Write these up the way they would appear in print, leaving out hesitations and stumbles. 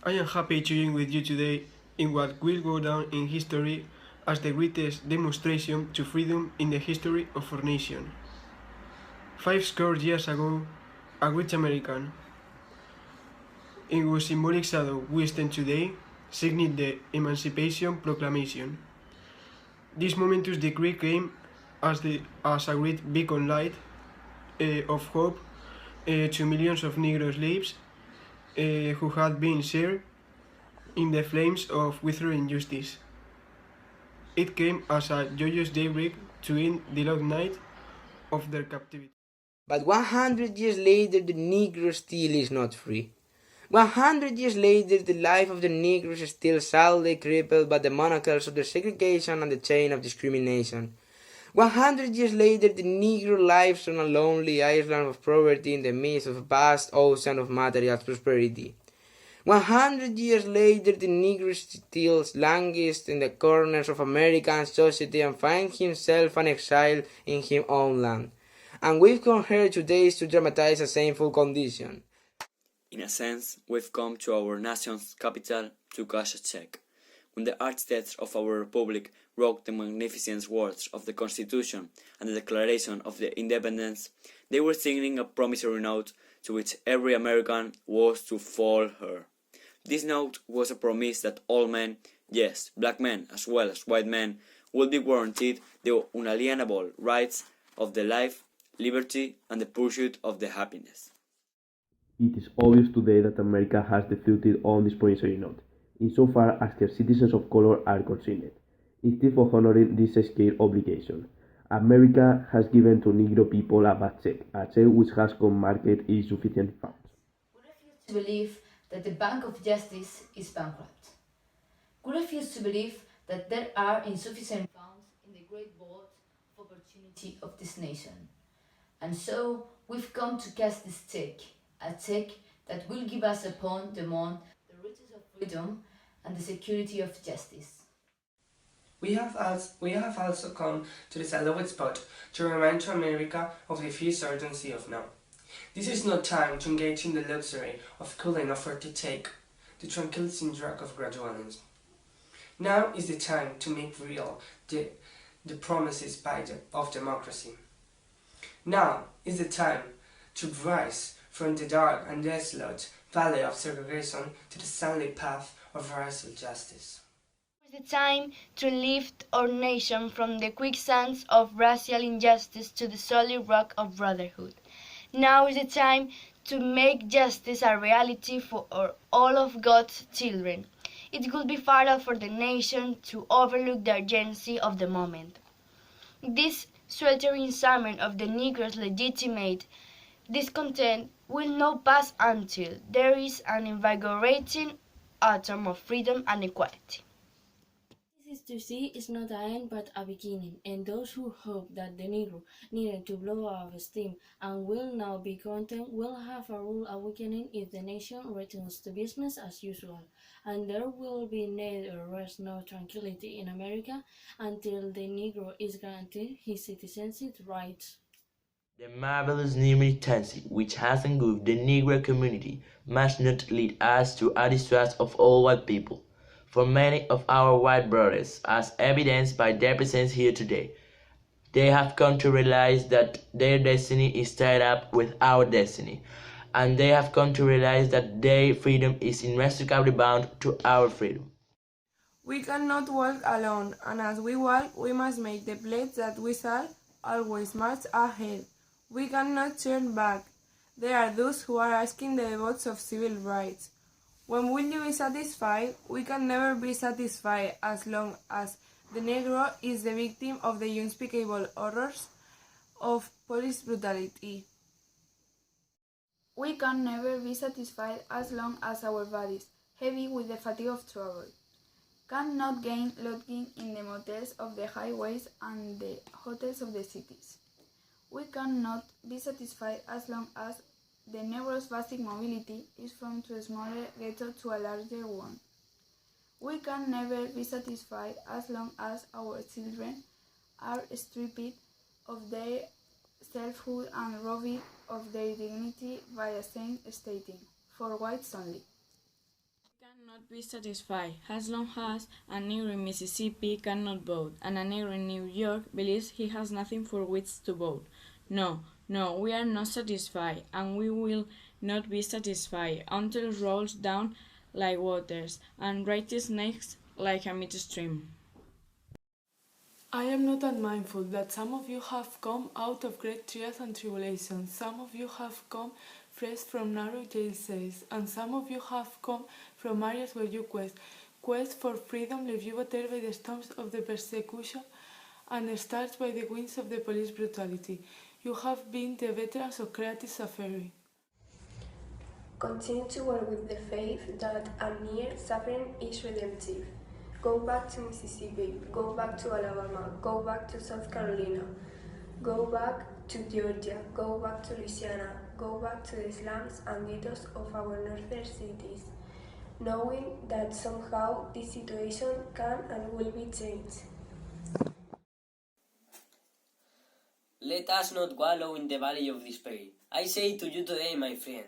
I am happy to join with you today in what will go down in history as the greatest demonstration to freedom in the history of our nation. 50 years ago, a great American, in whose symbolic shadow we stand today, signed the Emancipation Proclamation. This momentous decree came as a great beacon light of hope to millions of Negro slaves who had been seared in the flames of withering injustice. It came as a joyous daybreak to end the long night of their captivity. But 100 years later, the Negro still is not free. 100 years later, the life of the Negroes is still sadly crippled by the manacles of the segregation and the chain of discrimination. 100 years later, the Negro lives on a lonely island of poverty in the midst of a vast ocean of material prosperity. 100 years later, the Negro still languishes in the corners of American society and finds himself an exile in his own land. And we've come here today to dramatize a shameful condition. In a sense, we've come to our nation's capital to cash a check. When the architects of our republic wrote the magnificent words of the Constitution and the Declaration of the Independence, they were signing a promissory note to which every American was to follow. This note was a promise that all men, yes, black men as well as white men, would be guaranteed the unalienable rights of the life, liberty, and the pursuit of the happiness. It is obvious today that America has defaulted on this promissory note, insofar as her citizens of color are concerned. Instead of honoring this sacred obligation, America has given to Negro people a bad check, a check which has marked insufficient funds. We refuse to believe that the Bank of Justice is bankrupt. We refuse to believe that there are insufficient funds in the great vault of opportunity of this nation. And so we've come to cast this check, a check that will give us upon demand the riches of freedom and the security of justice. We have also come to this allotted spot to remind to America of the few certainty of now. This is no time to engage in the luxury of cooling offer to take, the tranquilizing drug of gradualism. Now is the time to make real the promises of democracy. Now is the time to rise from the dark and desolate valley of segregation to the sunlit path of racial justice. It is the time to lift our nation from the quicksands of racial injustice to the solid rock of brotherhood. Now is the time to make justice a reality for all of God's children. It would be fatal for the nation to overlook the urgency of the moment. This sweltering summer of the Negro's legitimate discontent will not pass until there is an invigorating autumn of freedom and equality. This is to see is not an end but a beginning, and those who hope that the Negro needed to blow off steam and will now be content will have a rude awakening if the nation returns to business as usual, and there will be neither rest nor tranquility in America until the Negro is guaranteed his citizenship rights. The marvelous new militancy which has engulfed the Negro community must not lead us to a distrust of all white people. For many of our white brothers, as evidenced by their presence here today, they have come to realize that their destiny is tied up with our destiny, and they have come to realize that their freedom is inextricably bound to our freedom. We cannot walk alone, and as we walk, we must make the pledge that we shall always march ahead. We cannot turn back. There are those who are asking the votes of civil rights. When will you be satisfied? We can never be satisfied as long as the Negro is the victim of the unspeakable horrors of police brutality. We can never be satisfied as long as our bodies, heavy with the fatigue of travel, cannot gain lodging in the motels of the highways and the hotels of the cities. We cannot be satisfied as long as the Negro's basic mobility is from a smaller ghetto to a larger one. We can never be satisfied as long as our children are stripped of their selfhood and robbed of their dignity by a saint stating, for whites only. We can Not be satisfied as long as a Negro in Mississippi cannot vote and a Negro in New York believes he has nothing for which to vote. No, no, we are not satisfied, and we will not be satisfied until it rolls down like waters and rises snakes like a midstream. I am not unmindful that some of you have come out of great trials and tribulations. Some of you have come fresh from narrow jail cells, and some of you have come from areas where you quest for freedom leave you battered by the storms of the persecution and starched by the winds of the police brutality. You have been the veterans of creative suffering. Continue to work with the faith that a near suffering is redemptive. Go back to Mississippi, go back to Alabama, go back to South Carolina, go back to Georgia, go back to Louisiana, go back to the slums and ghettos of our northern cities, knowing that somehow this situation can and will be changed. Let us not wallow in the valley of despair. I say to you today, my friend,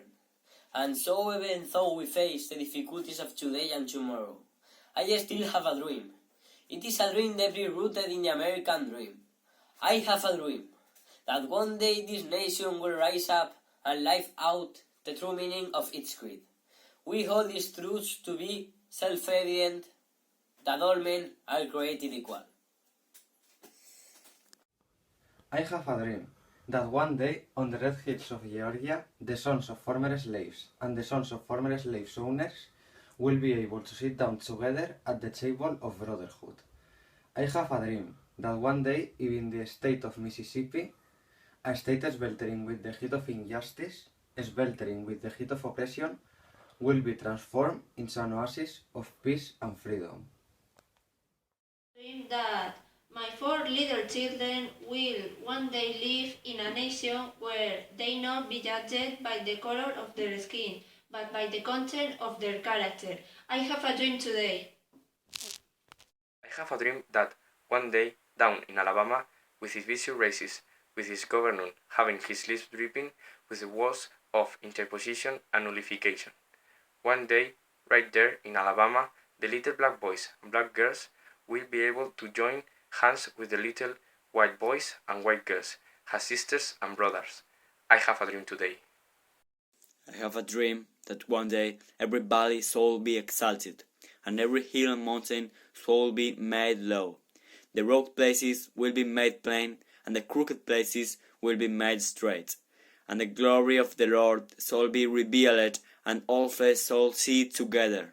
and so even though we face the difficulties of today and tomorrow, I still have a dream. It is a dream deeply rooted in the American dream. I have a dream that one day this nation will rise up and live out the true meaning of its creed. We hold these truths to be self-evident, that all men are created equal. I have a dream that one day on the red hills of Georgia, the sons of former slaves and the sons of former slaves owners will be able to sit down together at the table of brotherhood. I have a dream that one day, even the state of Mississippi, a state sweltering with the heat of injustice, sweltering with the heat of oppression, will be transformed into an oasis of peace and freedom. Dream that my four little children will one day live in a nation where they not be judged by the color of their skin, but by the content of their character. I have a dream today. I have a dream that one day, down in Alabama, with its vicious races, with its governor having his sleeves dripping with the woes of interposition and nullification, one day, right there in Alabama, the little black boys and black girls will be able to join hands with the little white boys and white girls, as sisters and brothers. I have a dream today. I have a dream that one day every valley shall be exalted, and every hill and mountain shall be made low. The rough places will be made plain, and the crooked places will be made straight. And the glory of the Lord shall be revealed, and all flesh shall see it together.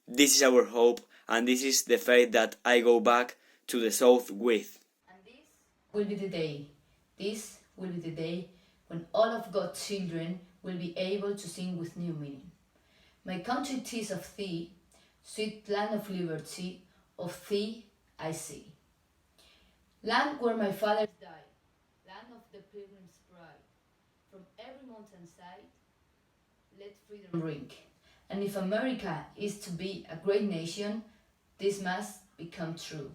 This is our hope, and this is the faith that I go back to the south with. And this will be the day. This will be the day when all of God's children will be able to sing with new meaning. My country 'tis of thee, sweet land of liberty, of thee I see. Land where my fathers died, land of the pilgrim's pride. From every mountainside, let freedom ring. And if America is to be a great nation, this must become true.